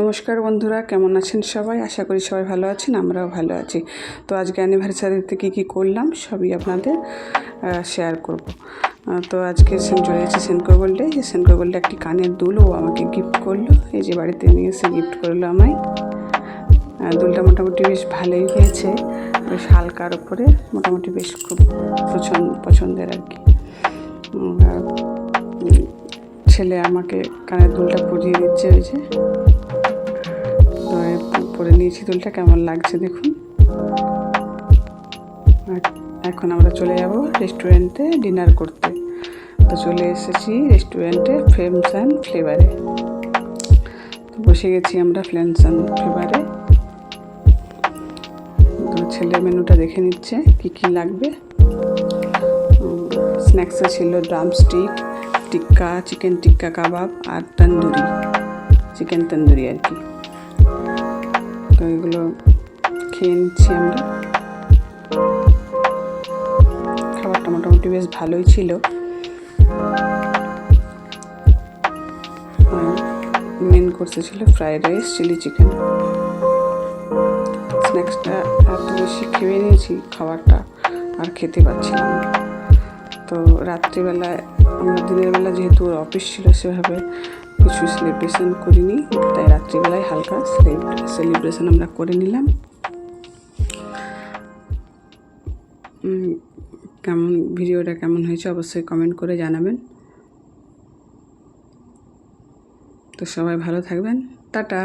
নমস্কার বন্ধুরা, কেমন আছেন সবাই? আশা করি সবাই ভালো আছেন, আমরাও ভালো আছি। তো আজকে অ্যানিভার্সারিতে কী করলাম সবই আপনাদের শেয়ার করব। তো আজকে চলে এসেছি সেনকো গোল্ডে। যে সেনকো গোল্ডে একটি কানের দুল ও আমাকে গিফট করলো। এই যে বাড়িতে নিয়ে এসে গিফট করলো আমায়। দুলটা মোটামুটি বেশ ভালোই হয়েছে, বেশ হালকার ওপরে, মোটামুটি বেশ খুব পছন্দের আর কি। ছেলে আমাকে কানের দুলটা পরিয়ে দিচ্ছে। ওই যে পরে নিয়েছি দুলটা, কেমন লাগছে দেখুন। এখন আমরা চলে যাব রেস্টুরেন্টে ডিনার করতে। তো চলে এসেছি রেস্টুরেন্টে ফ্লেমস অ্যান্ড ফ্লেভারে। তো বসে গেছি আমরা ফ্লেমস অ্যান্ড ফ্লেভারে। তো ছেলে মেনুটা দেখে নিচ্ছে কি কি লাগবে। স্ন্যাক্সে ছিল ড্রামস্টিক, টিক্কা, চিকেন টিক্কা কাবাব আর তন্দুরি, চিকেন তন্দুরি আর কি। তো এগুলো খেয়ে নিচ্ছি আমরা। খাবারটা মোটামুটি বেশ ভালোই ছিল। মেন কোর্সে ছিল ফ্রাইড রাইস, চিলি চিকেন। স্ন্যাক্সটা এত বেশি খেয়ে নিয়েছি, খাবারটা আর খেতে পারছিলাম না। তো রাত্রিবেলায় আমরা, দিনের বেলা যেহেতু অফিস ছিল সেভাবে কিছু সেলিব্রেশন করিনি, তাই রাত্রিবেলায় হালকা সেলিব্রেশন আমরা করে নিলাম। ভিডিওটা কেমন হয়েছে অবশ্যই কমেন্ট করে জানাবেন। তো সবাই ভালো থাকবেন, টাটা।